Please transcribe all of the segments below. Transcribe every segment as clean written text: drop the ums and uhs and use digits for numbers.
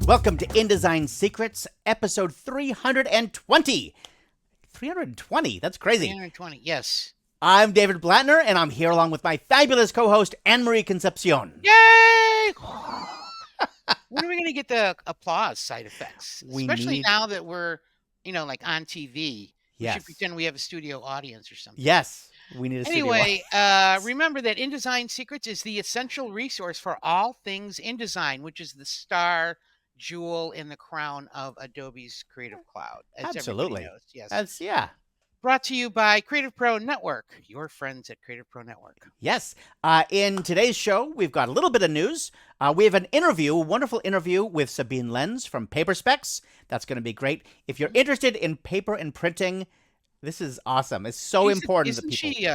Welcome to InDesign Secrets, episode 320. 320? That's crazy. 320, yes. I'm David Blattner, and I'm here along with my fabulous co-host, Anne-Marie Concepcion. Yay! When are we going to get the applause side effects? Especially now that we're, like on TV. We should pretend we have a studio audience or something. Yes, we need a studio audience. Remember that InDesign Secrets is the essential resource for all things InDesign, which is the star, jewel in the crown of Adobe's Creative Cloud. As Absolutely. Everybody knows. Yes. Yeah. Brought to you by CreativePro Network, your friends at CreativePro Network. Yes. In today's show, we've got a little bit of news. We have an interview, a wonderful interview with Sabine Lens from Paper Specs. That's going to be great. If you're interested in paper and printing, this is awesome. It's so important to people. Isn't she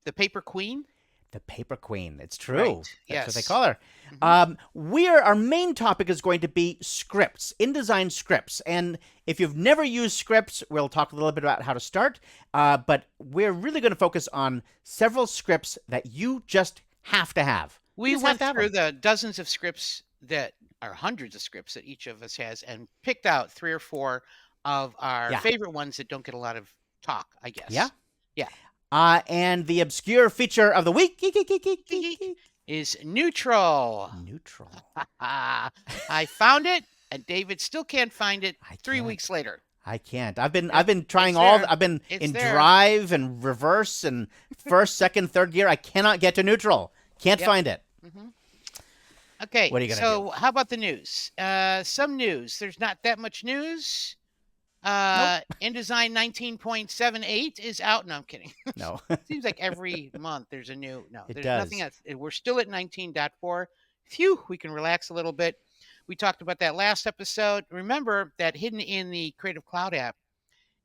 the paper queen? The paper queen. It's true. Right. That's what they call her. Our main topic is going to be scripts, InDesign scripts. And if you've never used scripts, we'll talk a little bit about how to start. But we're really going to focus on several scripts that you just have to have. We went through the dozens of scripts that are hundreds of scripts that each of us has and picked out 3 or 4 of our favorite ones that don't get a lot of talk, I guess. Yeah. Yeah. And the obscure feature of the week is neutral. Neutral. I found it, and David still can't find it 3 weeks later. I can't. I've been trying I've been in drive and reverse and first, second, third gear. I cannot get to neutral. Can't find it. Okay. What are you gonna do? So how about the news? Some news. There's not that much news. InDesign 19.78 is out. No, I'm kidding. No. Seems like every month there's a new. No, there's does. nothing else. We're still at 19.4. Phew, we can relax a little bit. We talked about that last episode. Remember that hidden in the Creative Cloud app,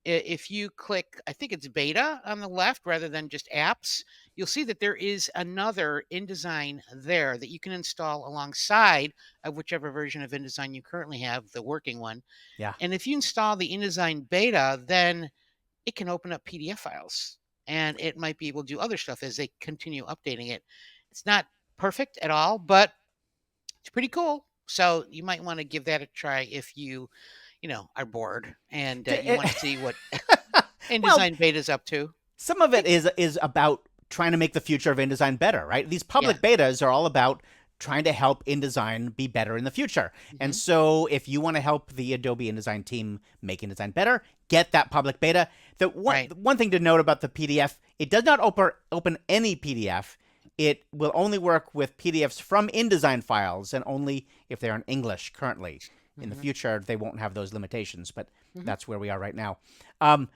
if you click, I think it's beta on the left rather than just apps, you'll see that there is another InDesign there that you can install alongside of whichever version of InDesign you currently have, the working one. Yeah. And if you install the InDesign beta, then it can open up PDF files and it might be able to do other stuff as they continue updating it. It's not perfect at all, but it's pretty cool. So you might want to give that a try if you are bored and you want to see what InDesign beta is up to. Some of it is about trying to make the future of InDesign better, right? These public betas are all about trying to help InDesign be better in the future. And so if you want to help the Adobe InDesign team make InDesign better, get that public beta. The one thing to note about the PDF, it does not open any PDF. It will only work with PDFs from InDesign files and only if they're in English currently. In the future, they won't have those limitations, but that's where we are right now.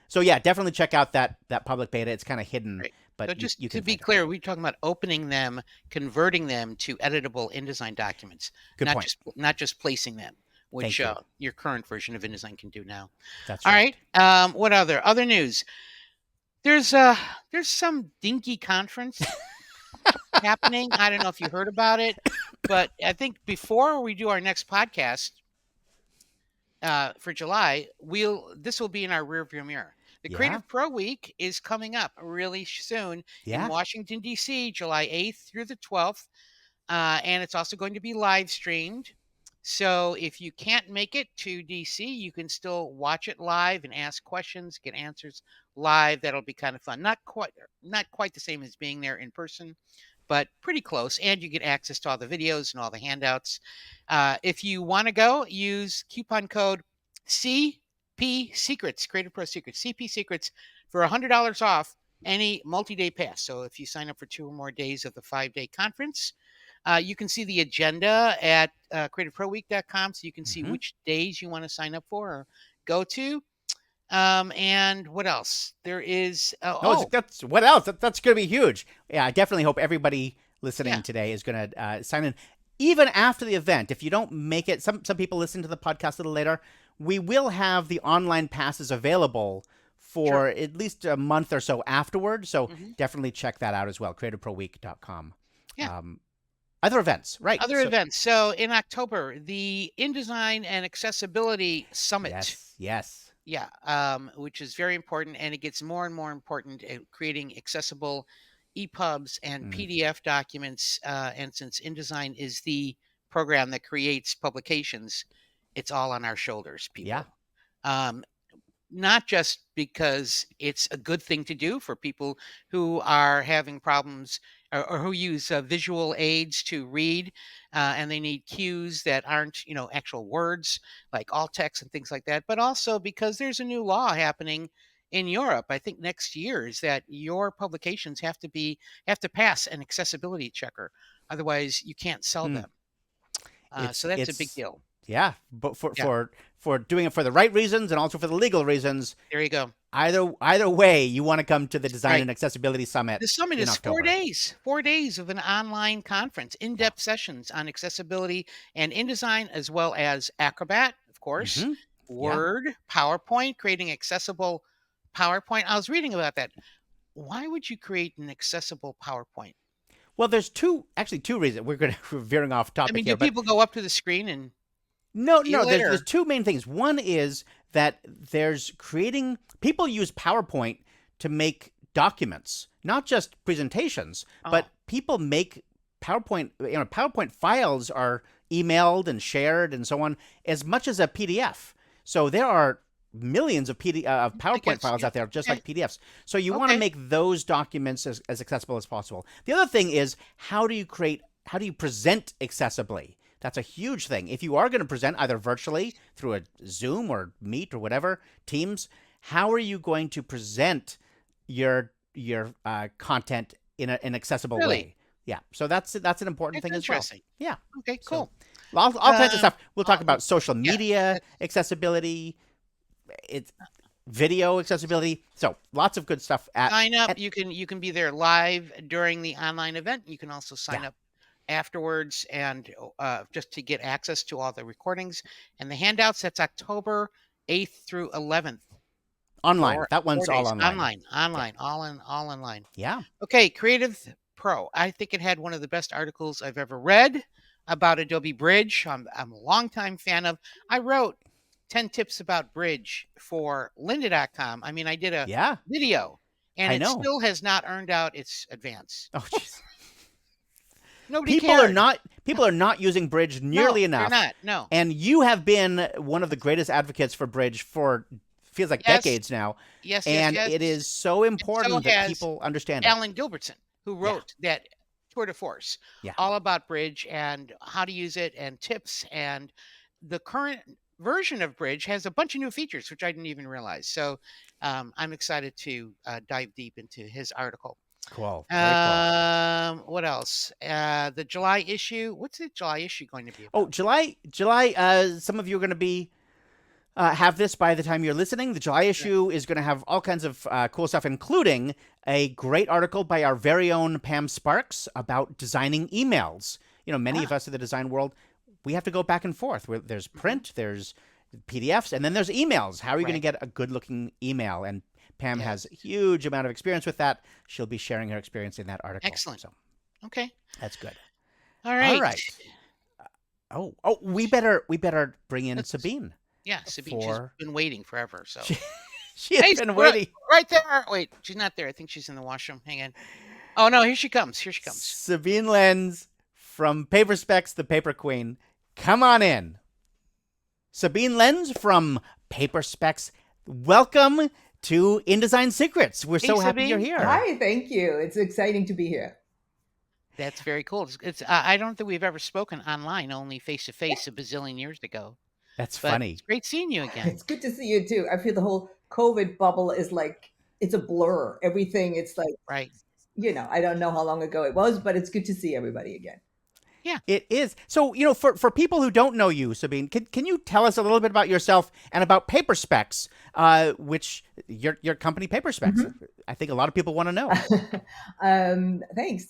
So yeah, definitely check out that public beta. It's kind of hidden, but so just you can to be clear, we're talking about opening them, converting them to editable InDesign documents. Good point. Not just placing them, which your current version of InDesign can do now. That's right. All right. What other news? There's some dinky conference happening. I don't know if you heard about it, but I think before we do our next podcast for July, this will be in our rearview mirror. The Creative Pro Week is coming up really soon in Washington, D.C., July 8th through the 12th. And it's also going to be live streamed. So if you can't make it to D.C., you can still watch it live and ask questions, get answers live. That'll be kind of fun. Not quite the same as being there in person, but pretty close. And you get access to all the videos and all the handouts. If you want to go, use coupon code CP Secrets, Creative Pro Secrets, CP Secrets for $100 off any multi-day pass. So if you sign up for 2 or more days of the 5-day conference, you can see the agenda at creativeproweek.com, so you can see which days you want to sign up for or go to. And what else? There is that's what else? That's going to be huge. Yeah, I definitely hope everybody listening today is going to sign in. Even after the event, if you don't make it, some people listen to the podcast a little later. We will have the online passes available for at least a month or so afterward. So definitely check that out as well. CreativeProWeek.com. Yeah. Other events, right? Other events. So in October, the InDesign and Accessibility Summit. Yes. Yeah, which is very important, and it gets more and more important at creating accessible EPUBs and PDF documents. And since InDesign is the program that creates publications, it's all on our shoulders, Yeah. people. Um, not just because it's a good thing to do for people who are having problems or who use visual aids to read and they need cues that aren't, actual words like alt text and things like that, but also because there's a new law happening in Europe. I think next year is that your publications have to pass an accessibility checker. Otherwise, you can't sell Hmm. them. So that's a big It's deal. yeah, but for Yeah, doing it for the right reasons and also for the legal reasons, there you go. either way, you want to come to the Design Right. and Accessibility Summit The summit in is 4 October. days, 4 days of an online conference, Yeah. in-depth sessions on accessibility and InDesign, as well as Acrobat, of course, Mm-hmm. Yeah. Word, PowerPoint, creating accessible PowerPoint. I was reading about that. Why would you create an accessible PowerPoint? Well, there's two reasons. We're veering off I topic mean, do here, but people go up to the screen and no. feel it There's or two main things. One is that there's creating people use PowerPoint to make documents, not just presentations, but oh, people make PowerPoint. PowerPoint files are emailed and shared and so on as much as a PDF. So there are millions of I PowerPoint guess, files yeah. out there just Okay. like PDFs. So you want to Okay. make those documents as accessible as possible. The other thing is how do you present accessibly? That's a huge thing. If you are going to present either virtually through a Zoom or Meet or whatever, Teams, how are you going to present your content in an accessible Really? way? Yeah, so that's an important That's thing as well. interesting. Yeah, Okay, so cool. all kinds of Um, stuff. We'll talk well, about social yeah, media that's accessibility, it's video accessibility. So lots of good stuff sign up. at You can be there live during the online event. You can also yeah, sign up afterwards and just to get access to all the recordings and the handouts. That's October 8th through 11th. online. For That four one's all days, online. Yeah, all online. yeah, Okay, Creative Pro. I think it had one of the best articles I've ever read about Adobe Bridge. I'm a longtime fan of. I wrote 10 tips about Bridge for lynda.com. I mean, I did a yeah. video and I it know. still has not earned out its advance. Oh, jeez. Nobody people are cared. not people are not using Bridge No, nearly they're enough, not. No. and you have been one of the greatest advocates for Bridge for feels like Yes, decades now, yes, yes, and yes. it is so And so important that has people understand it. Alan Gilbertson, who Yeah, wrote that tour de force, yeah. all about Bridge and how to use it and tips. And the current version of Bridge has a bunch of new features, which I didn't even realize. So I'm excited to dive deep into his article. Cool. Very cool. What else? The July issue. What's the July issue going to be Oh, about? July. Some of you are going to be have this by the time you're listening. The July Yeah. issue is going to have all kinds of cool stuff, including a great article by our very own Pam Sparks about designing emails. Many of Ah, us in the design world, we have to go back and forth. There's mhm. print, there's PDFs, and then there's emails. How are you going to Right. get a good looking email? And Pam has a Yes. huge amount of experience with that. She'll be sharing her experience in that article. Excellent. So Okay. that's good. All All right. right. Oh, we better bring in Let's Sabine Yeah, Sabine, she's for been waiting forever, so she, she has hey, been right waiting. right there. Wait, she's not there. I think she's in the washroom. Hang on. Oh, no, here she comes. Here she comes. Sabine Lens from Paper Specs, the Paper Queen. Come on in. Sabine Lens from Paper Specs. Welcome to InDesign Secrets. We're Hey, so happy you're Sabine. here. Hi, thank you. It's exciting to be here. That's very cool. I don't think we've ever spoken online, only face to face a bazillion years ago, That's but funny. it's great seeing you again. It's good to see you too. I feel the whole COVID bubble is like it's a blur. Everything, it's like, Right. I don't know how long ago it was, but it's good to see everybody again. Yeah. It is. So, for people who don't know you, Sabine, can you tell us a little bit about yourself and about Paper Specs, which your company Paper Specs? Mhm. I think a lot of people want to know. Thanks.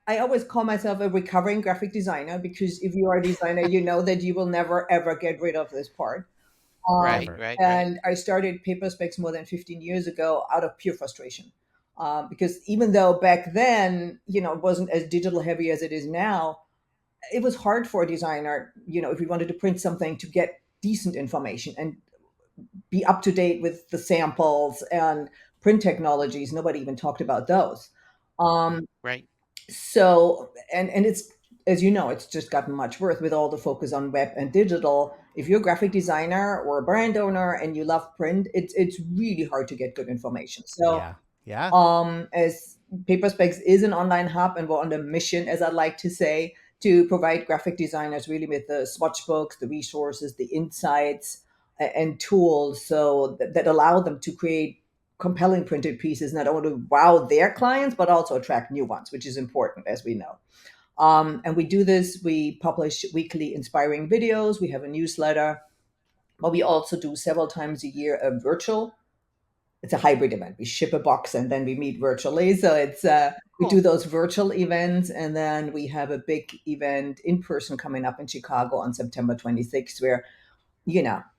I always call myself a recovering graphic designer because if you are a designer, you know that you will never ever get rid of this part. Right, Never. right, right. And I started Paper Specs more than 15 years ago out of pure frustration. Because even though back then, it wasn't as digital heavy as it is now, it was hard for a designer, if we wanted to print something to get decent information and be up to date with the samples and print technologies. Nobody even talked about those. Um, Right. so, and it's as you know, it's just gotten much worse with all the focus on web and digital. If you're a graphic designer or a brand owner and you love print, it's really hard to get good information. So Yeah. Yeah. as Paperspecs is an online hub, and we're on a mission, as I like to say, to provide graphic designers really with the swatch books, the resources, the insights, and tools so that allow them to create compelling printed pieces, not only to wow their clients, but also attract new ones, which is important, as we know. And we do this, we publish weekly inspiring videos, we have a newsletter, but we also do several times a year a virtual, it's a hybrid event. We ship a box and then we meet virtually. So it's we do Cool. those virtual events, and then we have a big event in person coming up in Chicago on September 26th, where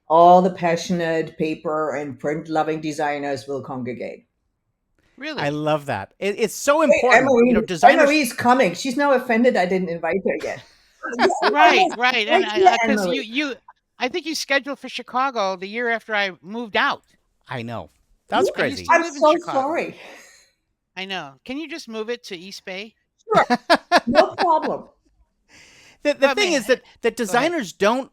all the passionate paper and print loving designers will congregate. I Really? love that. It's so Hey, important. Designers. Anne-Marie's coming. She's now offended I didn't invite her yet. Right, right. And Right here, because Anne-Marie. I think you scheduled for Chicago the year after I moved out. I know. That's I used crazy. to I'm live in so Chicago. sorry. I know. Can you just move it to East Bay? Sure, no problem. The But thing man, is that go ahead. designers don't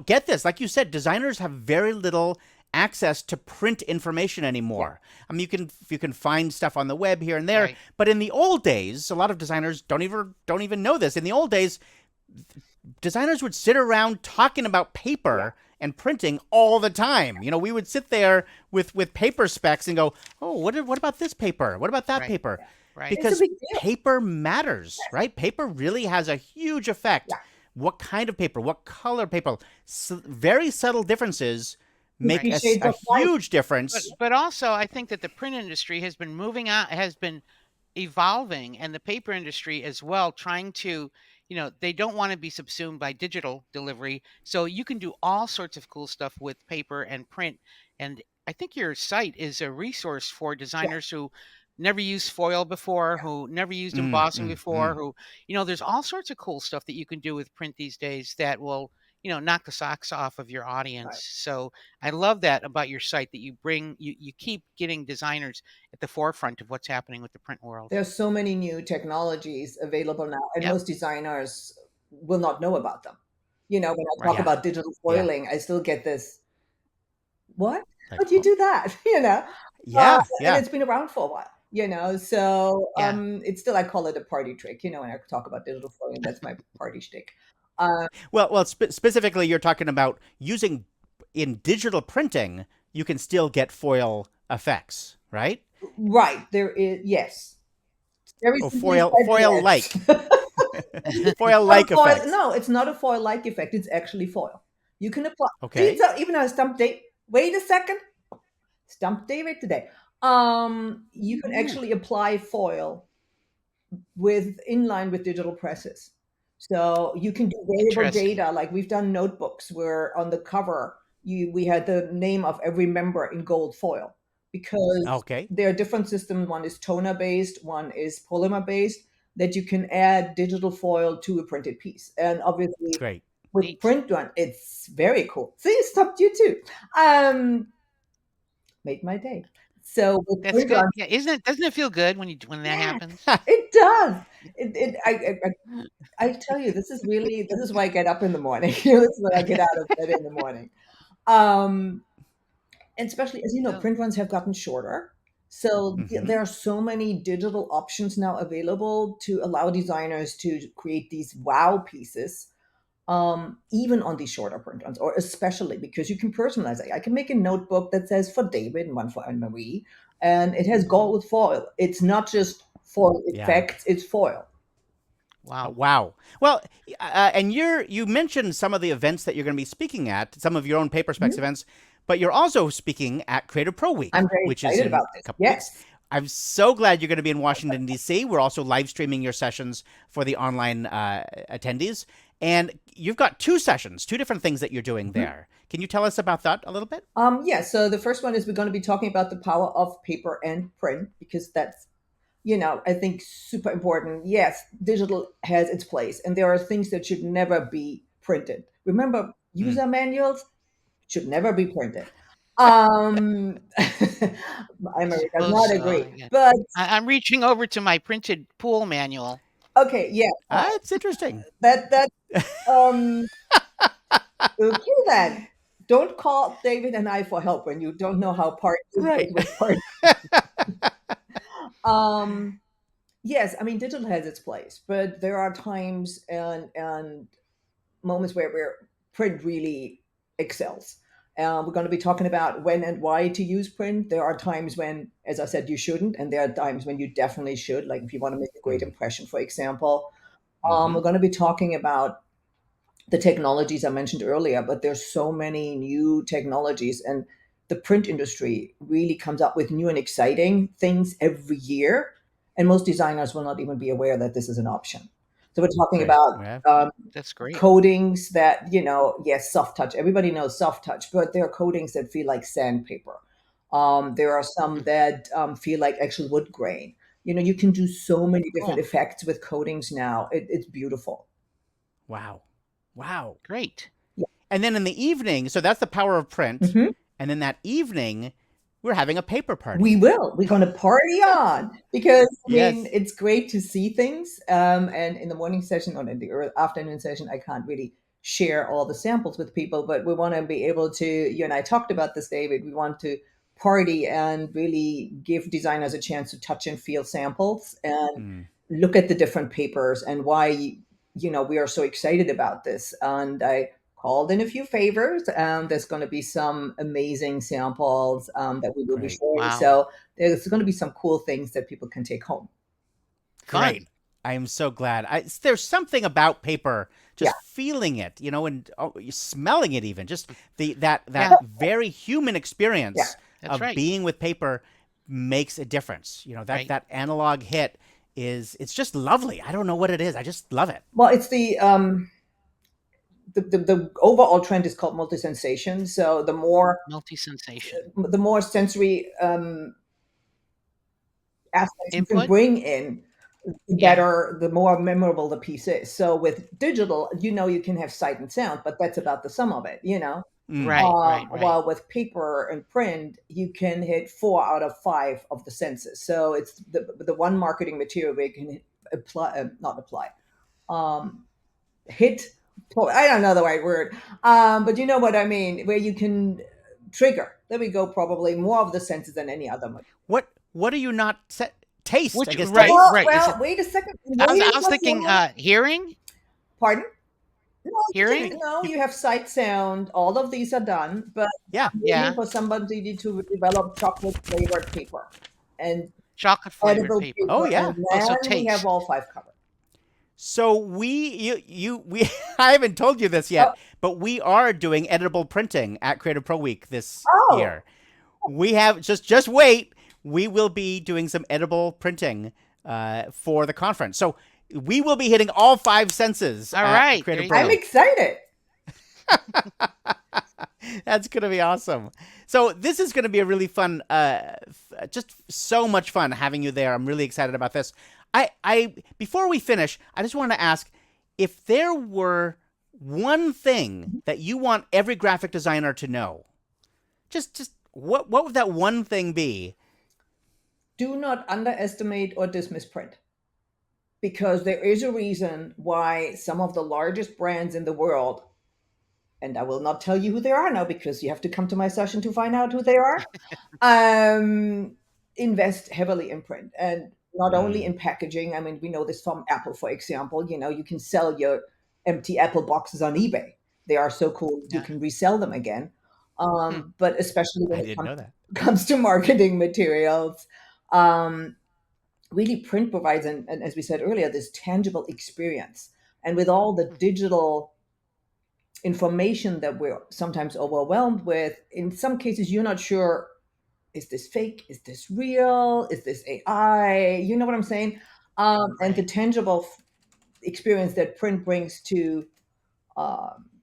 get this. Like you said, designers have very little access to print information anymore. I mean, you can find stuff on the web here and there, Right. but in the old days, a lot of designers don't even know this. In the old days, designers would sit around talking about paper and printing all the time. We would sit there with paper specs and go, "Oh, what about this paper? What about that Right. paper?" Right. It's a Because big deal. paper matters, right? Paper really has a huge effect. Yeah. What kind of paper? What color paper? Very subtle differences make 50 a, shades a of white. huge difference. But also I think that the print industry has been has been evolving, and the paper industry as well, trying to, they don't want to be subsumed by digital delivery. So you can do all sorts of cool stuff with paper and print. And I think your site is a resource for Yeah, designers who never used foil before, yeah. who never used Mm, embossing mm, before, mm. who, there's all sorts of cool stuff that you can do with print these days that will, knock the socks off of your audience. Right. So I love that about your site, that you keep getting designers at the forefront of what's happening with the print world. There's so many new technologies available now, and Yep. most designers will not know about them. When I talk Right. Yeah, about digital yeah. foiling, I still get this, what? Like, How do you do that? Uh, yeah, and yeah, it's been around for a while. So Yeah. it's still, I call it a party trick. When I talk about digital foiling, that's my party shtick. Uh, well, specifically, you're talking about using in digital printing. You can still get foil effects, right? right. There is, yes. Very Oh, simply foil like, said, yes. foil Not a like foil. effects. No, it's not a foil-like effect. It's actually foil. You can apply. See, Okay. even a stump date. Wait a second. Stump David today. You can actually apply foil with in line with digital presses. So you can do variable Interesting. data. Like we've done notebooks where on the cover we had the name of every member in gold foil because Okay. there are different systems. One is toner based, one is polymer based. That you can add digital foil to a printed piece, and obviously Great. with Neat. print one, it's very cool. See, it stopped you too. Made my day. So with That's print good. run, Yeah. Doesn't it feel good when that yeah, happens? it does. I tell you, this is why I get up in the morning. This is when I get out of bed in the morning. Um, and especially as you know, So print runs have gotten shorter. So Hmm. there are so many digital options now available to allow designers to create these wow pieces, even on these shorter print runs, or especially because you can personalize it. I can make a notebook that says for David and one for Anne Marie, and it has mhm. gold foil. It's not just foil Yeah. effects; it's foil. Wow. Wow. Well, and you mentioned some of the events that you're going to be speaking at, some of your own Paper Specs Mhm. events, but you're also speaking at Creative Pro Week, I'm very which is excited in about a this. couple weeks. Yes. I'm so glad you're going to be in Washington D.C. We're also live streaming your sessions for the online attendees, and you've got two sessions, two different things that you're doing Mhm. there. Can you tell us about that a little bit? Yeah, so the first one is we're going to be talking about the power of paper and print because that's, I think super important. Yes, digital has its place, and there are things that should never be printed. Remember, Mm. user manuals should never be printed. Um, I Emery does suppose not so. agree, Yeah. but I'm reaching over to my printed pool manual. Okay, yeah, It's interesting. that um okay then. Don't call David and I for help when you don't know how part is Right. with part. Um, yes, I mean digital has its place, but there are times and moments where print really excels. We're going to be talking about when and why to use print. There are times when, as I said, you shouldn't, and there are times when you definitely should. Like if you want to make a great Mm. impression, for example. Hmm. We're going to be talking about the technologies I mentioned earlier, but there's so many new technologies, and the print industry really comes up with new and exciting things every year. And most designers will not even be aware that this is an option. So we're talking Right. about Yeah. That's great. coatings that, yes, soft touch. Everybody knows soft touch, but there are coatings that feel like sandpaper. There are some Mm, that feel like actual wood grain. You can do so many different cool. effects with coatings now. It's beautiful. Wow. Wow. Great. And then in the evening, so that's the power of print. Mhm. And then that evening, we're having a paper We party. will. We're going to party on because I mean Yes. it's great to see things. And in the morning session or in the afternoon session, I can't really share all the samples with people, but we want to be able to. You and I talked about this, David. We want to party and really give designers a chance to touch and feel samples and Mm, look at the different papers and why we are so excited about this. And I called in a few favors. There's going to be some amazing samples that we will be great. sharing. Wow. So there's going to be some cool things that people can take home. Great. Fun. I am so glad. There's something about paper, Yeah. just feeling it, and smelling it even. Just that Yeah, very human Yeah. experience that's of right. being with paper makes a difference. That Right. that analog hit it's just lovely. I don't know what it is. I just love it. Well, it's the overall trend is called multi-sensation. So Multi-sensation. the more sensory aspects you can Input? bring in, the Yeah. better, the more memorable the piece is. So with digital, you can have sight and sound, but that's about the sum of it. Mm, Right, right, right. While with paper and print, you can hit 4 out of 5 of the senses. So it's the one marketing material where you can apply, not apply, um, hit. I don't know the right word, but you know what I mean. Where you can trigger. There we go. Probably more of the senses than any other. what do you not taste? I Which guess right, Well, taste. right. Is well, it wait a second. I was Wait I a was thinking second. hearing? Pardon? No, Hearing? you have sight, sound. All of these are done, but Yeah. I'm aiming Yeah. for somebody to develop chocolate flavored paper and Chocolate flavored edible paper. Oh paper, yeah. and Oh, so then we have taste. all 5 covered. So we I haven't told you this Oh, yet, but we are doing editable printing at Creative Pro Week this oh, year. We have just wait. We will be doing some edible printing for the conference. So we will be hitting all 5 senses All at right, there Creative you I'm go. Pro. excited. That's gonna be awesome. So this is gonna be a really fun, just so much fun having you there. I'm really excited about this. I before we finish, I just wanted to ask if there were one thing that you want every graphic designer to know. Just what would that one thing be? Do not underestimate or dismiss print because there is a reason why some of the largest brands in the world, and I will not tell you who they are now because you have to come to my session to find out who they are, um, invest heavily in print and not only Mm, in packaging. I mean, we know this from Apple, for example. You can sell your empty Apple boxes on eBay. They are so cool, you Yeah. can resell them again. Hmm. But especially when I it didn't know that. comes to marketing materials, um, really print provides, and as we said earlier, this tangible experience. And with all the digital information that we're sometimes overwhelmed with, in some cases, you're not sure, is this fake? Is this real? Is this AI? You know what I'm saying? And the Right. tangible experience that print brings to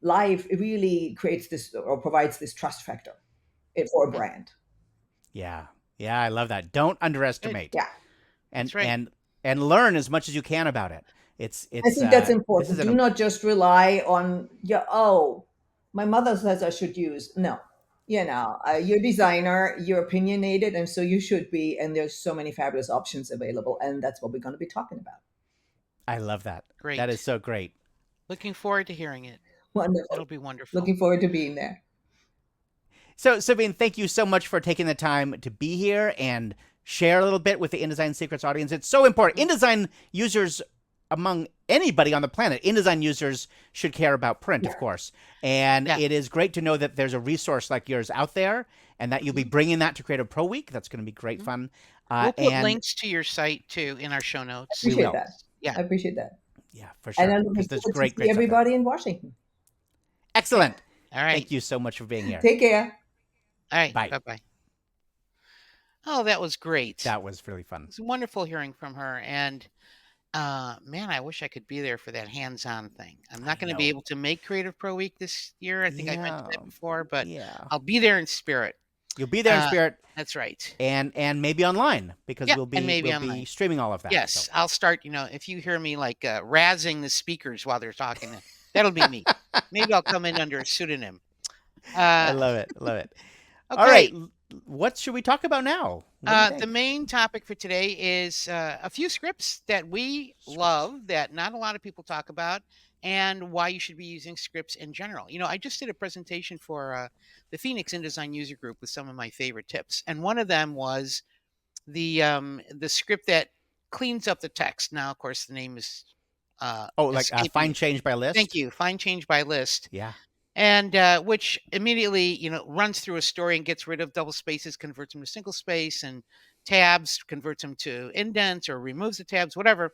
life, it really creates this or provides this trust factor for a Hmm. brand. Yeah, yeah, I love that. Don't Good. underestimate, Yeah, and That's right. and and learn as much as you can about it. It's I it's think that's this is important. Do an not just rely on, yeah, oh, my mother says I should use. No, you're a designer, you're opinionated, and so you should be. And there's so many fabulous options available. And that's what we're going to be talking about. I love that. Great. That is so great. Looking forward to hearing it. Wonderful. It'll be wonderful. Looking forward to being there. So, Sabine, thank you so much for taking the time to be here and share a little bit with the InDesign Secrets audience. It's so important. InDesign users, among anybody on the planet, InDesign users should care about print, of course. And it is great to know that there's a resource like yours out there and that you'll be bringing that to Creative Pro Week. That's going to be great fun. We'll put links to your site, too, in our show notes. I appreciate that. Yeah. I appreciate that. Yeah, for sure. And I'm looking forward to see everybody in Washington. Excellent. All right. Thank you so much for being here. Take care. All right. Bye. Bye-bye. Oh, that was great. That was really fun. It's wonderful hearing from her. And, man, I wish I could be there for that hands-on thing. I'm not going to be able to make Creative Pro Week this year. I think I mentioned that before, but I'll be there in spirit. You'll be there in spirit. That's right. And maybe online, because we'll be streaming all of that. Yes, so. I'll start, if you hear me like razzing the speakers while they're talking, that'll be me. Maybe I'll come in under a pseudonym. I love it. Love it. Okay. All right. What should we talk about now? The main topic for today is a few scripts that we love that not a lot of people talk about, and why you should be using scripts in general. I just did a presentation for the Phoenix InDesign user group with some of my favorite tips, and one of them was the script that cleans up the text. Now, of course, the name is find change by list. Thank you, find change by list. Yeah. And which immediately, runs through a story and gets rid of double spaces, converts them to single space, and tabs, converts them to indents or removes the tabs, whatever.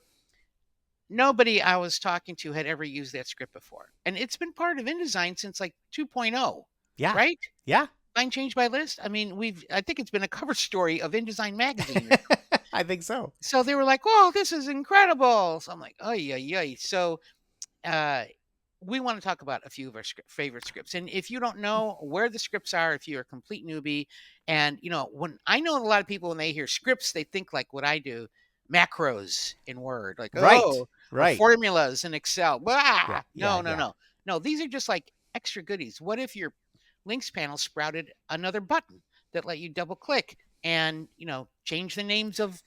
Nobody I was talking to had ever used that script before. And it's been part of InDesign since like 2.0. Yeah. Right? Yeah. Find change by list. I mean, I think it's been a cover story of InDesign magazine. I think so. So they were like, "Oh, this is incredible." So I'm like, "Oh, yeah." So we want to talk about a few of our favorite scripts. And if you don't know where the scripts are, if you're a complete newbie, and when I know a lot of people, when they hear scripts, they think like what I do, macros in Word, like right, formulas in Excel. Blah! Yeah, No. These are just like extra goodies. What if your links panel sprouted another button that let you double click and change the names of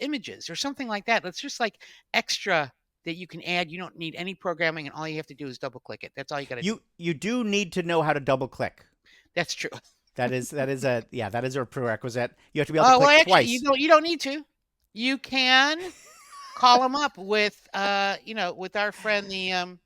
images or something like that? It's just like extra that you can add. You don't need any programming, and all you have to do is double click it. That's all you got to do. You do need to know how to double click. That's true. That is a prerequisite. You have to be able to click twice. You don't need to. You can call them up with with our friend the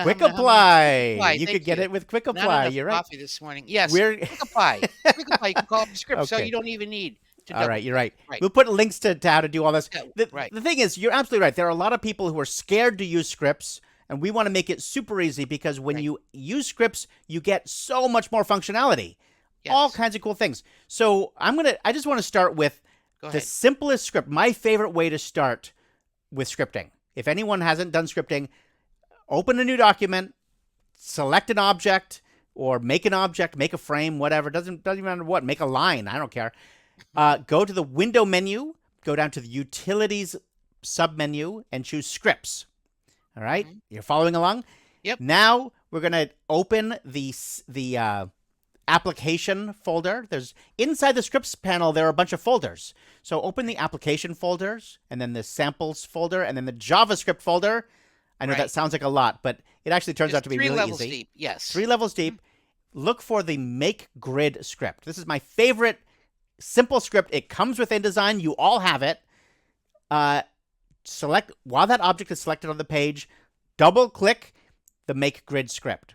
Quick Apply. You could get it with Quick Apply. You're right. Coffee this morning. Yes. Quick Apply. Quick Apply. You can call up the script, so you don't even need. All right, you're right. We'll put links to how to do all this. The thing is, you're absolutely right. There are a lot of people who are scared to use scripts, and we want to make it super easy, because when you use scripts, you get so much more functionality. Yes. All kinds of cool things. So I just want to start with the simplest script. My favorite way to start with scripting. If anyone hasn't done scripting, open a new document, select an object, or make an object, make a frame, whatever. Doesn't matter what. Make a line. I don't care. Go to the window menu, go down to the utilities submenu, and choose scripts. All right. You're following along? Yep. Now we're going to open the application folder. There's inside the scripts panel, there are a bunch of folders. So open the application folders, and then the samples folder, and then the JavaScript folder. I know that sounds like a lot, but it actually turns out to be really easy. 3 levels deep. Yes. 3 levels deep. Look for the make grid script. This is my favorite simple script. It comes with InDesign. You all have it. Select, while that object is selected on the page, double click the make grid script.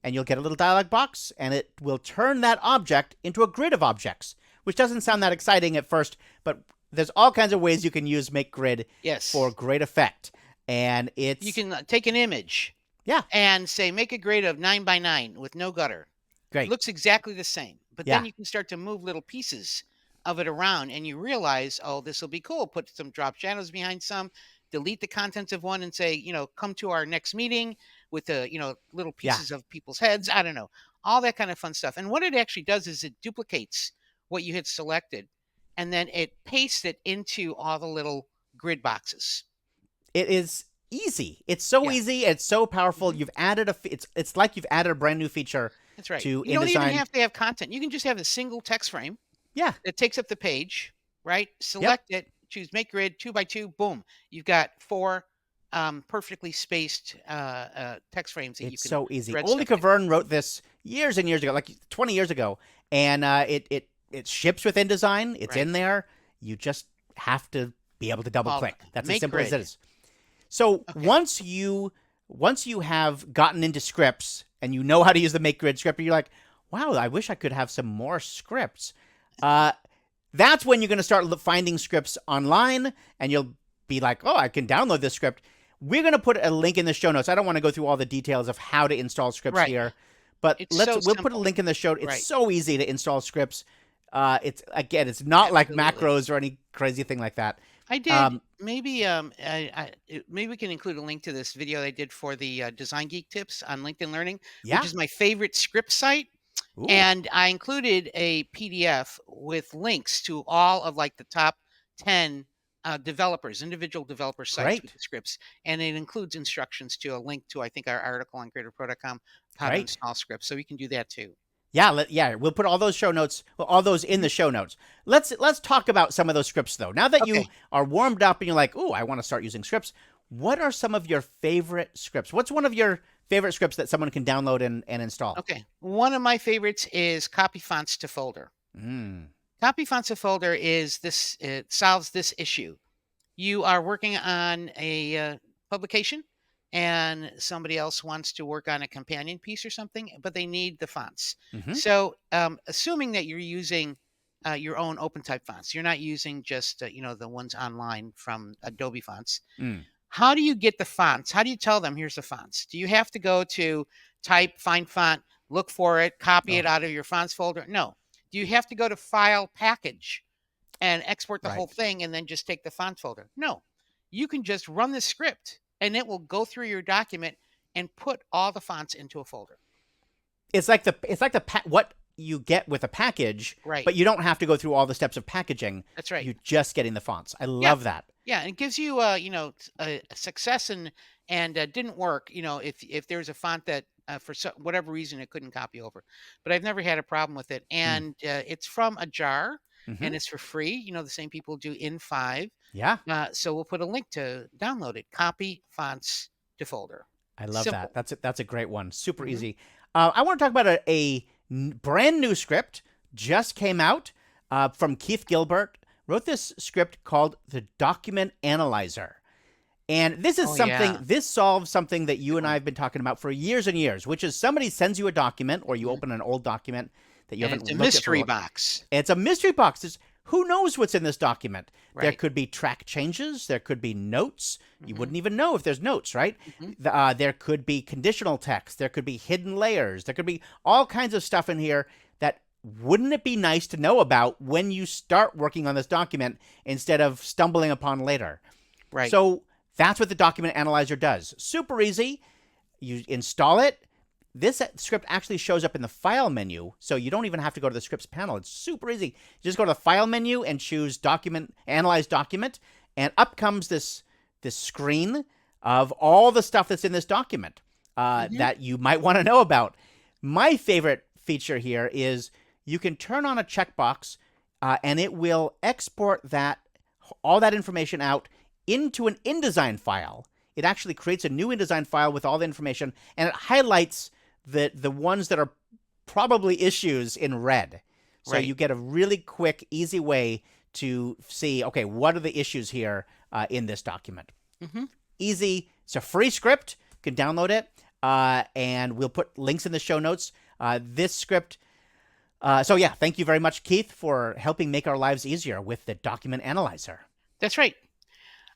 And you'll get a little dialog box, and it will turn that object into a grid of objects, which doesn't sound that exciting at first, but there's all kinds of ways you can use make grid for great effect. And you can take an image and say, make a grid of 9 by 9 with no gutter. Great. It looks exactly the same. But then you can start to move little pieces of it around, and you realize, oh, this will be cool. Put some drop shadows behind some, delete the contents of one, and say, come to our next meeting with the, little pieces of people's heads. I don't know. All that kind of fun stuff. And what it actually does is it duplicates what you had selected, and then it pastes it into all the little grid boxes. It is easy. It's so easy. It's so powerful. You've added it's like you've added a brand new feature. That's right. To you don't even have to have content. You can just have a single text frame. Yeah. It takes up the page, right? Select it, choose make grid 2 by 2, boom. You've got 4 perfectly spaced text frames that you It's can so easy. thread Ole stuff to. Cavern wrote this years and years ago, like 20 years ago, and it ships with InDesign. It's Right. in there. You just have to be able to double Called click. That's as Make simple as it Grid. is. So Okay. once you have gotten into scripts and you know how to use the Make Grid script, you're like, wow, I wish I could have some more scripts. Uh, that's when you're going to start finding scripts online, and you'll be like, oh, I can download this script. We're going to put a link in the show notes. I don't want to go through all the details of how to install scripts Right. here, but It's so we'll put a simple. link in the show. It's Right. so easy to install scripts. It's not like Absolutely. macros or any crazy thing like that. I did. Maybe maybe we can include a link to this video I did for the Design Geek Tips on LinkedIn Learning, which Yeah. is my favorite script site. Ooh, And I included a PDF with links to all of like the top 10 developers, individual developer sites with great. the scripts. And it includes instructions to a link to, I think, our article on CreativePro.com, how to Great. install scripts. So you can do that too. Yeah, we'll put all those show notes, well, all those in Mhm. the show notes. Let's talk about some of those scripts though. Now that you Okay. are warmed up and you're like, "Oh, I want to start using scripts." What are some of your favorite scripts? What's one of your favorite scripts that someone can download and install? Okay. One of my favorites is Copy Fonts to Folder. Mm, Copy Fonts to Folder is this, it solves this issue. You are working on a publication and somebody else wants to work on a companion piece or something, but they need the fonts. mm-hmm. So, assuming that you're using your own open type fonts, you're not using just the ones online from Adobe fonts. Mm, How do you get the fonts? How do you tell them here's the fonts? Do you have to go to type, find font, look for it, copy oh, it out of your fonts folder? No. Do you have to go to file, package, and export the whole right. thing and then just take the font folder? No. You can just run the script and it will go through your document and put all the fonts into a folder. It's like what you get with a package, Right. but you don't have to go through all the steps of packaging. That's right. You're just getting the fonts. I Yeah. love that. Yeah, and it gives you a success and didn't work, if there's a font that for whatever reason it couldn't copy over. But I've never had a problem with it. Mm, And it's from a jar mm-hmm. and it's for free. The same people do In5. Yeah. So we'll put a link to download it. Copy fonts to folder. I love Simple. that. That's a great one. Super Mhm. easy. I want to talk about a brand new script just came out from Keith Gilbert. Wrote this script called the Document Analyzer. And this is Oh something, yeah. this solves something that you Good and I one. have been talking about for years and years, which is somebody sends you a document or you Mhm. open an old document that you And haven't it's a looked at for a mystery while. box. It's a mystery box. Who knows what's in this document? There Right. could be track changes. There could be notes. You Mhm. wouldn't even know if there's notes, right? Mhm. There could be conditional text. There could be hidden layers. There could be all kinds of stuff in here that wouldn't it be nice to know about when you start working on this document instead of stumbling upon later? Right. So that's what the Document Analyzer does. Super easy. You install it. This script actually shows up in the File menu, so you don't even have to go to the Scripts panel. It's super easy. You just go to the File menu and choose Document, Analyze Document, and up comes this screen of all the stuff that's in this document Mhm. that you might want to know about. My favorite feature here is you can turn on a checkbox, and it will export all that information out into an InDesign file. It actually creates a new InDesign file with all the information, and it highlights the ones that are probably issues in red. So Right. you get a really quick, easy way to see, okay, what are the issues here in this document? Mhm. Easy. It's a free script. You can download it, and we'll put links in the show notes. This script. So yeah, thank you very much, Keith, for helping make our lives easier with the Document Analyzer. That's right.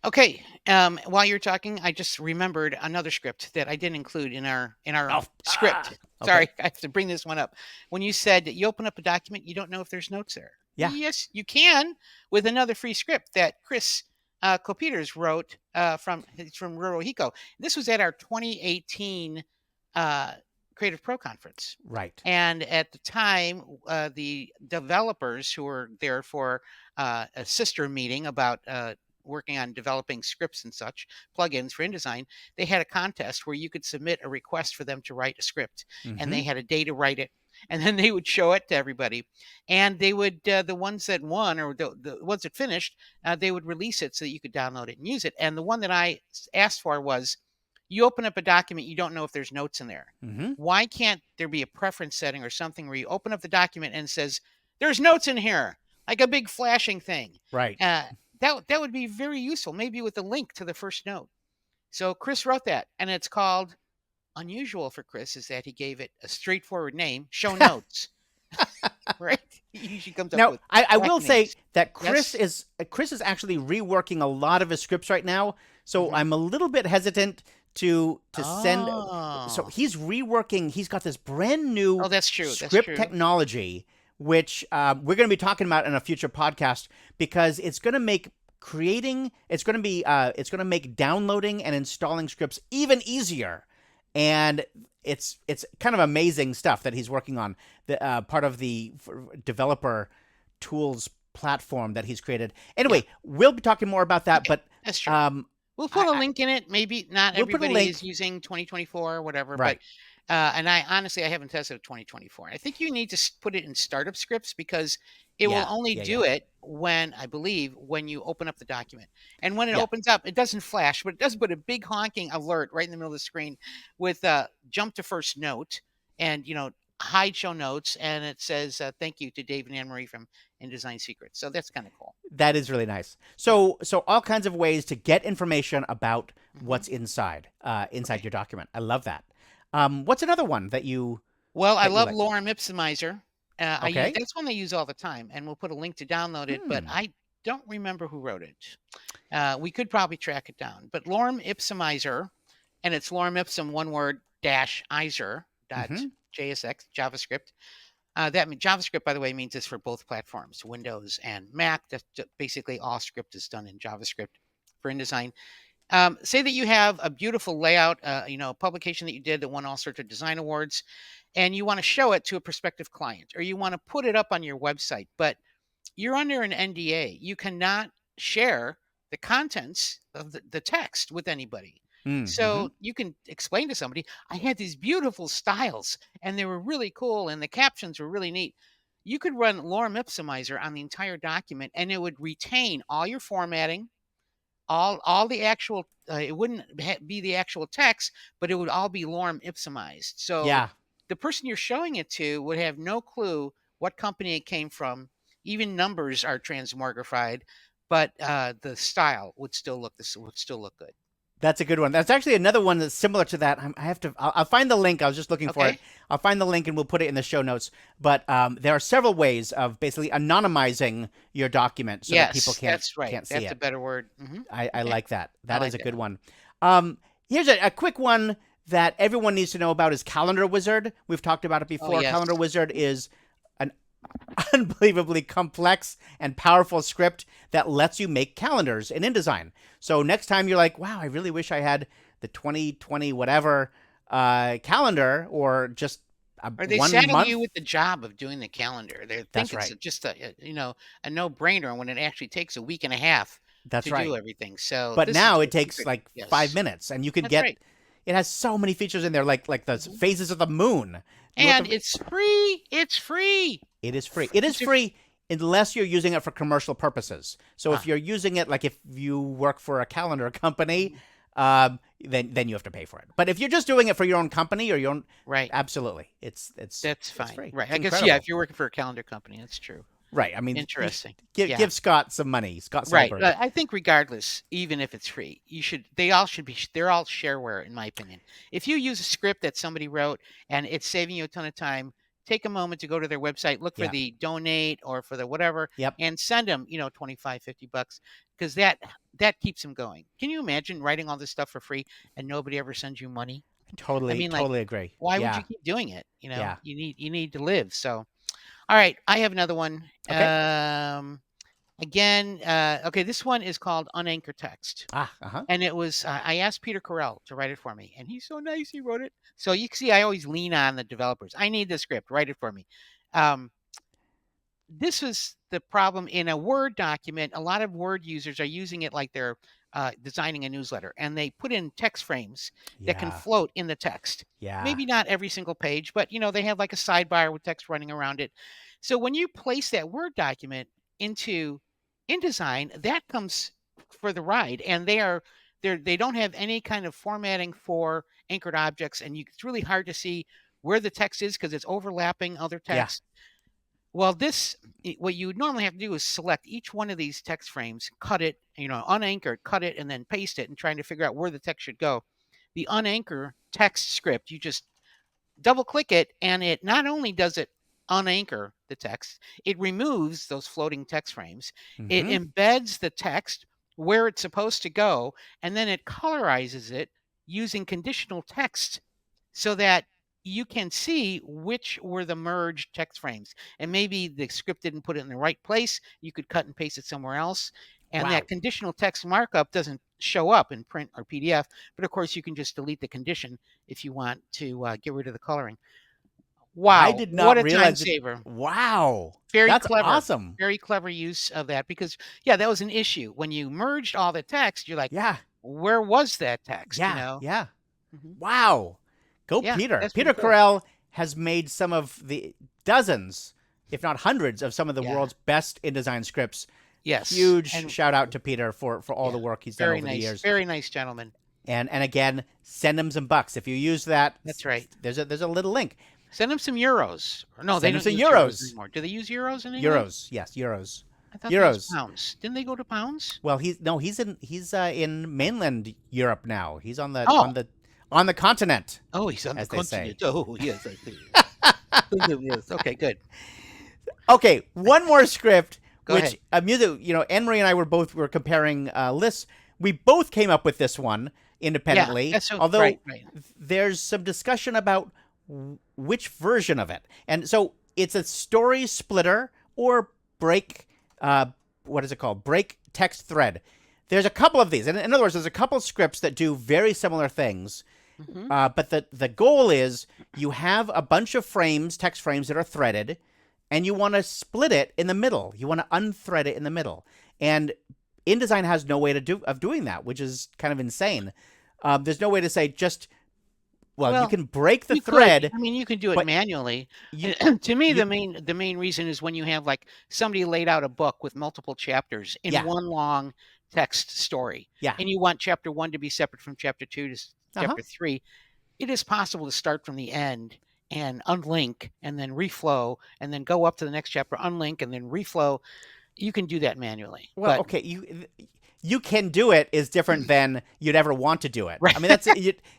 Okay. While you're talking, I just remembered another script that I didn't include in our Oh, script. okay. Sorry, I have to bring this one up. When you said that you open up a document, you don't know if there's notes there. Yeah. Yes, you can with another free script that Chris Copeters wrote he's from Rural Hiko. This was at our 2018 Creative Pro conference. Right. And at the time, the developers who were there for a sister meeting about working on developing scripts and such, plugins for InDesign, they had a contest where you could submit a request for them to write a script. And they Mm-hmm. had a day to write it. and then they would show it to everybody, and they would the ones that won or the ones that finished, they would release it so that you could download it and use it. And the one that I asked for was, you open up a document, you don't know if there's notes in there. Mm-hmm. Why can't there be a preference setting or something where you open up the document and it says there's notes in here, like a big flashing thing? Right. That would be very useful, maybe with a link to the first note. So Chris wrote that, and it's called, unusual for Chris is that he gave it a straightforward name, Show Notes. Right? He usually comes up Now, with I will names. say that Chris Yes. is actually reworking a lot of his scripts right now. So I'm a little bit hesitant to send. So he's reworking. He's got this brand new that's true. script technology, which we're going to be talking about in a future podcast, because it's going to make creating. It's going to make downloading and installing scripts even easier. And it's kind of amazing stuff that he's working on. The part of the developer tools platform that he's created. Anyway, we'll be talking more about that. But that's true. We'll put a link in it. Maybe not everybody is using 2024 or whatever, right. But and I honestly haven't tested 2024. I think you need to put it in startup scripts, because it will only do it when, I believe, when you open up the document. And when it opens up, it doesn't flash, but it does put a big honking alert right in the middle of the screen with jump to first note and, hide show notes. And it says, thank you to Dave and Anne-Marie from InDesignSecrets. So that's kind of cool. That is really nice. So all kinds of ways to get information about what's inside your document. I love that. What's another one that you... Well, I love Lorem Ipsomizer. That's one they use all the time, and we'll put a link to download it, but I don't remember who wrote it. We could probably track it down. But Lorem Ipsomizer, and it's Lorem Ipsum, one word, -izer .jsx, JavaScript. JavaScript, by the way, means it's for both platforms, Windows and Mac. That's basically all script is done in JavaScript for InDesign. Say that you have a beautiful layout, a publication that you did that won all sorts of design awards, and you want to show it to a prospective client, or you want to put it up on your website, but you're under an NDA. You cannot share the contents of the text with anybody. So you can explain to somebody, I had these beautiful styles and they were really cool and the captions were really neat. You could run Lorem Ipsomizer on the entire document, and it would retain all your formatting, all the actual, it wouldn't be the actual text, but it would all be Lorem Ipsomized. So the person you're showing it to would have no clue what company it came from. Even numbers are transmogrified, but the style would still look good. That's a good one. That's actually another one that's similar to that. I'll find the link. I was just looking for it. I'll find the link and we'll put it in the show notes. But there are several ways of basically anonymizing your document so that people can't see it. That's a better word. I like that. That is a good one. Here's a quick one that everyone needs to know about is Calendar Wizard. We've talked about it before. Calendar Wizard is an unbelievably complex and powerful script that lets you make calendars in InDesign. So next time you're like, wow, I really wish I had the 2020 whatever calendar, or just or they saddle you with the job of doing the calendar. They think it's just a no-brainer when it actually takes a week and a half to do everything. So, but now it takes like 5 minutes, and you can get. It has so many features in there, like the phases of the moon. And it's free. It's free. It is free. It is free unless you're using it for commercial purposes. So if you're using it, like if you work for a calendar company, then you have to pay for it. But if you're just doing it for your own company or your own, absolutely, that's fine. It's free. Right. I guess if you're working for a calendar company, that's true. Right. I mean, interesting. Give Scott some money. Scott Silberg. Right. I think regardless, even if it's free, they're all shareware, in my opinion. If you use a script that somebody wrote and it's saving you a ton of time, take a moment to go to their website, look for the donate or for the whatever, and send them, $25, $50, because that keeps them going. Can you imagine writing all this stuff for free and nobody ever sends you money? Totally agree. Why would you keep doing it? You need to live. So, all right, I have another one. Okay. This one is called Unanchor Text. And it was, I asked Peter Carell to write it for me, and he's so nice, he wrote it. So you can see I always lean on the developers. I need the script, write it for me. This was the problem in a Word document. A lot of Word users are using it like they're designing a newsletter, and they put in text frames that can Yeah. float in the text. Yeah. Maybe not every single page, but they have like a sidebar with text running around it. So when you place that Word document into InDesign, that comes for the ride, and they don't have any kind of formatting for anchored objects, and it's really hard to see where the text is because it's overlapping other Yeah. text. Well, what you would normally have to do is select each one of these text frames, cut it, unanchored, cut it, and then paste it, and trying to figure out where the text should go. The unanchor text script, you just double click it, and it not only does it unanchor the text, it removes those floating text frames. It Mm-hmm. embeds the text where it's supposed to go, and then it colorizes it using conditional text so that you can see which were the merged text frames. And maybe the script didn't put it in the right place. You could cut and paste it somewhere else. And Wow. that conditional text markup doesn't show up in print or PDF. But of course, you can just delete the condition if you want to get rid of the coloring. I Wow, did what not a time realize that. saver. Wow. Very That's clever. awesome. Very clever use of that because, yeah, that was an issue. When you merged all the text, you're like, Yeah. where was that text? Yeah. Yeah. Mhm. Wow. Go Yeah, Peter. that's Peter pretty cool. Carell has made some of the dozens, if not hundreds, of some of the Yeah. world's best InDesign scripts. Yes. Huge And shout out to Peter for all yeah, the work he's done very over the nice. years. Very nice gentleman. And again, send him some bucks. If you use that, That's right. There's a little link. Send them some euros. No, Send they them don't some use euros. anymore. Do they use euros in England? Euros. Yes, euros. I thought they used Euros. pounds. Didn't they go to pounds? Well, he's in mainland Europe now. He's on the Oh. on the continent. Oh, he's on as the they say. continent. Oh, yes, I see. Yes. Okay, good. Okay, one more script. Go which ahead. Anne-Marie and I were comparing lists. We both came up with this one independently. Yeah, that's so, although right. there's some discussion about which version of it. And so it's a story splitter or break. What is it called? Break text thread. There's a couple of these. In other words, there's a couple of scripts that do very similar things. Mhm. But the goal is you have a bunch of frames, text frames that are threaded, and you want to split it in the middle. You want to unthread it in the middle. And InDesign has no way of doing that, which is kind of insane. There's no way to say you can break the thread. I mean, you can do it but manually. you- To me, the main reason is when you have like somebody laid out a book with multiple chapters in Yeah. one long text story, Yeah. and you want chapter 1 to be separate from chapter 2 to chapter 3. It is possible to start from the end and unlink and then reflow and then go up to the next chapter, unlink and then reflow. You can do that manually. Well, but, okay, you can do it is different than you'd ever want to do it. Right. I mean,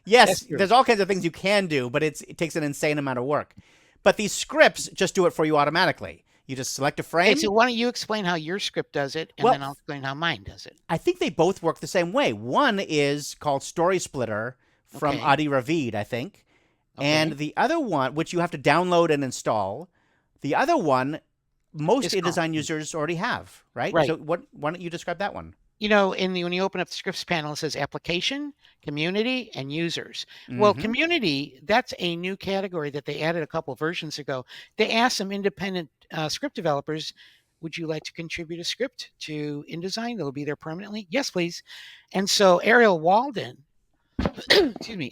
yes, That's true. there's all kinds of things you can do, but it takes an insane amount of work. But these scripts just do it for you automatically. You just select a frame. Okay, so why don't you explain how your script does it, and then I'll explain how mine does it. I think they both work the same way. One is called Story Splitter from Okay. Adobe Bridge, I think. Okay. And the other one, which you have to download and install, the other one, most It's InDesign users already have, right? Right. So why don't you describe that one? When you open up the scripts panel, it says application, community, and users. Well, Mhm. community, that's a new category that they added a couple versions ago. They asked some independent script developers, would you like to contribute a script to InDesign that'll be there permanently? Yes, please. And so Ariel Walden,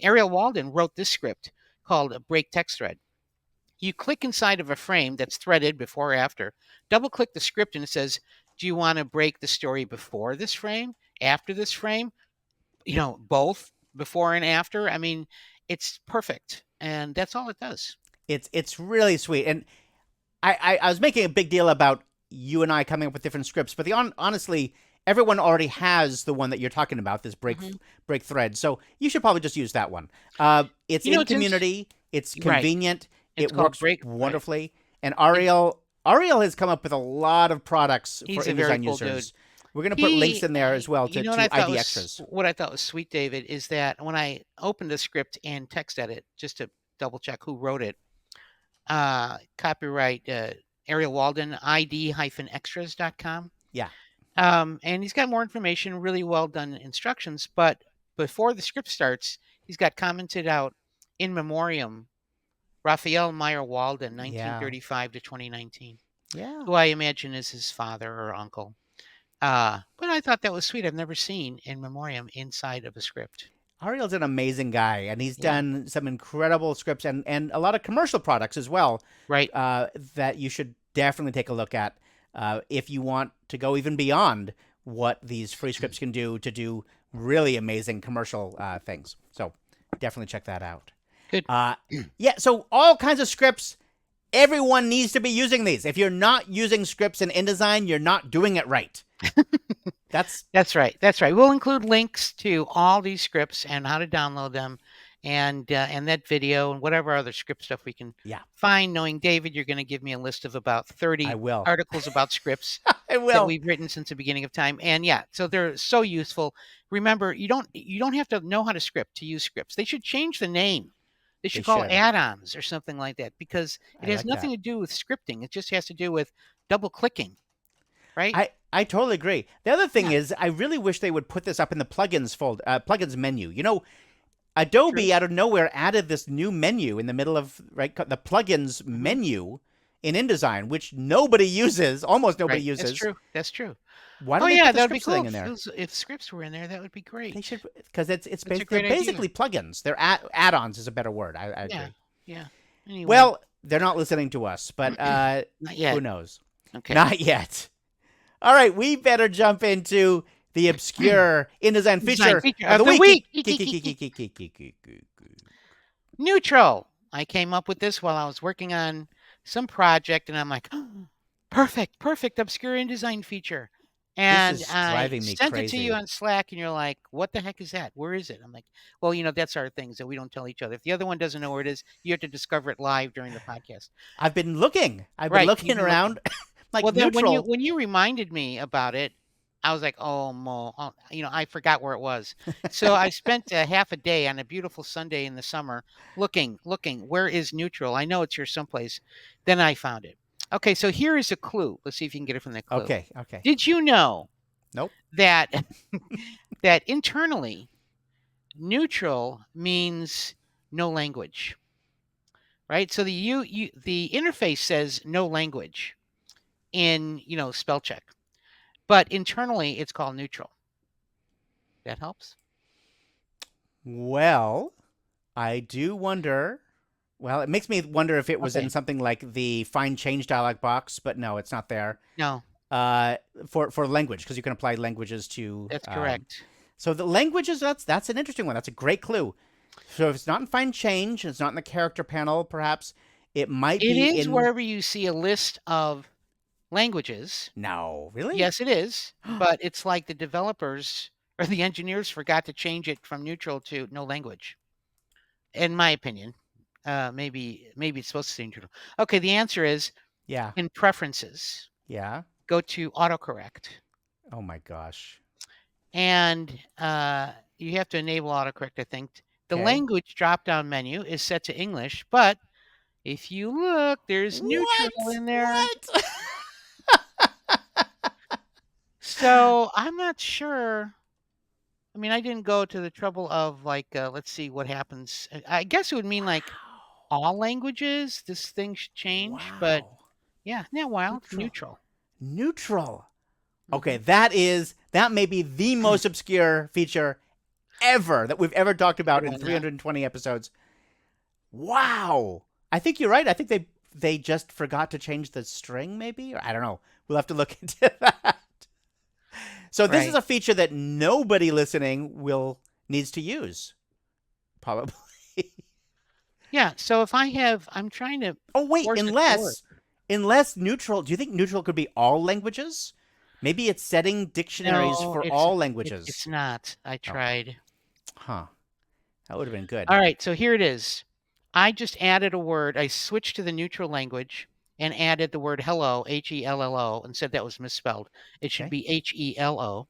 Ariel Walden wrote this script called a break text thread. You click inside of a frame that's threaded before or after, double click the script, and it says, do you want to break the story before this frame, after this frame? Both before and after. I mean, it's perfect. And that's all it does. It's really sweet. And I was making a big deal about you and I coming up with different scripts, but honestly, everyone already has the one that you're talking about, this break thread. So you should probably just use that one. It's in community. It's convenient. It's It works wonderfully. And Ariel has come up with a lot of products for InDesign users. We're going to put links in there as well to ID extras. What I thought was sweet, David, is that when I opened the script and text edit, just to double check who wrote it, copyright Ariel Walden, id-extras.com. Yeah. And he's got more information, really well done instructions. But before the script starts, he's got commented out in memoriam, Raphael Meyer Walden, 1935 to 2019. Yeah. who I imagine is his father or uncle. But I thought that was sweet. I've never seen in memoriam inside of a script. Ariel's an amazing guy, and he's Yeah. done some incredible scripts and a lot of commercial products as well Right. that you should definitely take a look at if you want to go even beyond what these free scripts can do to do really amazing commercial things. So definitely check that out. Good. Yeah, so all kinds of scripts. Everyone needs to be using these. If you're not using scripts in InDesign, you're not doing it right. That's right. That's right. We'll include links to all these scripts and how to download them, and that video and whatever other script stuff we can find. Knowing David, you're going to give me a list of about 30 I will. articles about scripts I that will. we've written since the beginning of time. And yeah, so they're so useful. Remember, you don't have to know how to script to use scripts. They should change the name. They should call it add-ons or something like that, because it has nothing to do with scripting. It just has to do with double clicking, right? I totally agree. The other thing is, I really wish they would put this up in the plugins plugins menu. You know, Adobe out of nowhere added this new menu in the middle of the plugins menu in InDesign, which nobody uses, almost nobody uses. That's true. That's true. Why don't they put the scripts thing in there? If scripts were in there, that would be great. They should, because they're basically plugins. They're add-ons is a better word. I agree. Yeah. Anyway. Well, they're not listening to us, but Not yet. who knows? Okay. Not yet. All right, we better jump into the obscure InDesign feature of the week. Neutral. I came up with this while I was working on some project, and I'm like, oh, perfect obscure InDesign feature. And this is I driving me sent crazy. it to you on Slack, and you're like, what the heck is that? Where is it? I'm like, well, that's our things that we don't tell each other. If the other one doesn't know where it is, you have to discover it live during the podcast. I've been looking. I've been looking around. Like, well, then neutral. when you reminded me about it, I was like, oh, Mo, I forgot where it was. So I spent half a day on a beautiful Sunday in the summer looking, where is neutral? I know it's here someplace. Then I found it. Okay, so here is a clue. Let's see if you can get it from that clue. Okay. Did you know Nope. that that internally, neutral means no language, right? So the interface says no language in, spell check. But internally, it's called neutral. That helps? Well, I do wonder. Well, it makes me wonder if it was in something like the Find Change dialog box, but no, it's not there. No. For language, because you can apply languages to. That's correct. So the languages, that's an interesting one. That's a great clue. So if it's not in Find Change, it's not in the character panel, perhaps it might be in. It is wherever you see a list of languages. No, really? Yes, it is. But it's like the developers or the engineers forgot to change it from neutral to no language. In my opinion, maybe it's supposed to say neutral. Okay, the answer is in preferences. Yeah. Go to autocorrect. Oh my gosh. And you have to enable autocorrect, I think. The language drop-down menu is set to English, but if you look, there's neutral in there. What? So I'm not sure. I mean, I didn't go to the trouble of let's see what happens. I guess it would mean like all languages. This thing should change, but yeah, wild neutral. Neutral. Okay, that may be the most obscure feature ever that we've ever talked about in 320 episodes. Wow. I think you're right. I think they just forgot to change the string, maybe? Or I don't know. We'll have to look into that. So this is a feature that nobody listening needs to use, probably. Yeah. So if I'm trying to. Oh wait, unless neutral. Do you think neutral could be all languages? Maybe it's setting dictionaries for all languages. It's not. I tried. Huh. That would have been good. All right. So here it is. I just added a word. I switched to the neutral language and added the word hello, Hello, and said that was misspelled. It should be Helo.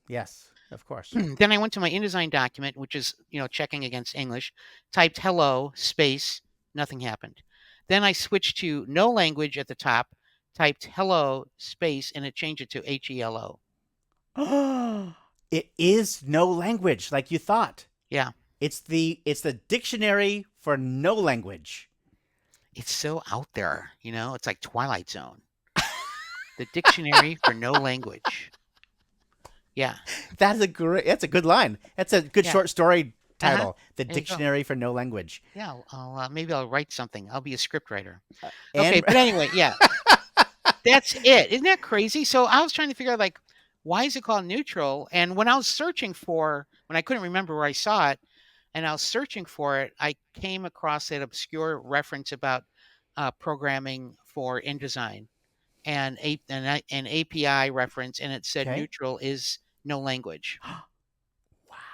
Yes, of course. Then I went to my InDesign document, which is, checking against English, typed hello, space, nothing happened. Then I switched to no language at the top, typed hello, space, and it changed it to Helo. It is no language, like you thought. Yeah. It's the dictionary for no language. It's so out there, it's like Twilight Zone. The dictionary for no language. Yeah. That's a good line. That's a good Yeah. short story title. The There you go. dictionary for no language. Yeah. Maybe I'll write something. I'll be a script writer. And Okay, but anyway, yeah. That's it. Isn't that crazy? So I was trying to figure out, like, why is it called neutral? And when I was searching when I couldn't remember where I saw it, and I was searching for it, I came across that obscure reference about programming for InDesign and an API reference, and it said Okay. neutral is no language. Wow.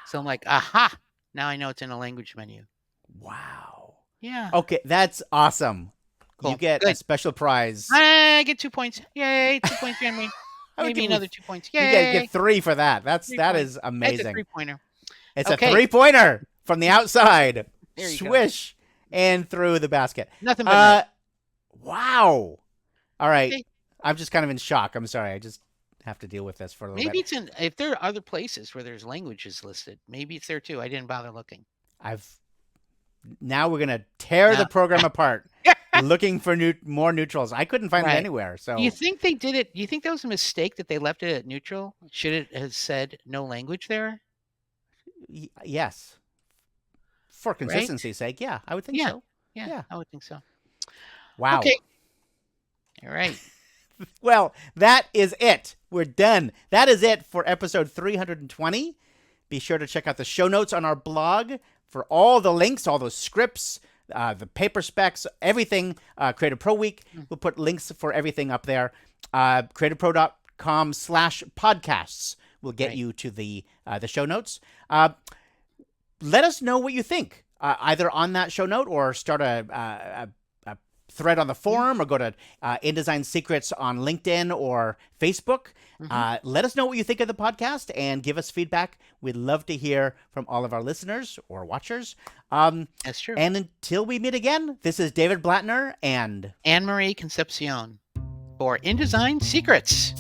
So I'm like, aha! Now I know it's in a language menu. Wow. Yeah. Okay, that's awesome. Cool. You get a Good. special prize. I get 2 points. Yay! 2 points, Henry. I would Maybe give you- another 2 points. You Yay! get 3 for that. That 3 is points. That's a amazing. 3-pointer. It's Okay. a 3-pointer from the outside. There you go. Swish and through the basket. Nothing but net. Wow. All right. Okay. I'm just kind of in shock. I'm sorry. I just have to deal with this for a little Maybe bit. it's if there are other places where there's languages listed. Maybe it's there too. I didn't bother looking. Now we're gonna tear the No. program apart, looking for more neutrals. I couldn't find it Right. anywhere. So Do you think they did it? Do you think that was a mistake that they left it at neutral? Should it have said no language there? yes, for consistency's sake, yeah, I would think Yeah. so. Yeah, Yeah. I would think so. Wow. Okay. All right. Well, that is it. We're done. That is it for episode 320. Be sure to check out the show notes on our blog for all the links, all those scripts, the paper specs, everything. Creative Pro Week. We'll put links for everything up there. CreativePro.com/podcasts will get Right. you to the show notes. Let us know what you think, either on that show note or start a thread on the forum, or go to InDesignSecrets on LinkedIn or Facebook. Let us know what you think of the podcast and give us feedback. We'd love to hear from all of our listeners or watchers. That's true. And until we meet again, this is David Blattner and Anne-Marie Concepcion for InDesign Secrets.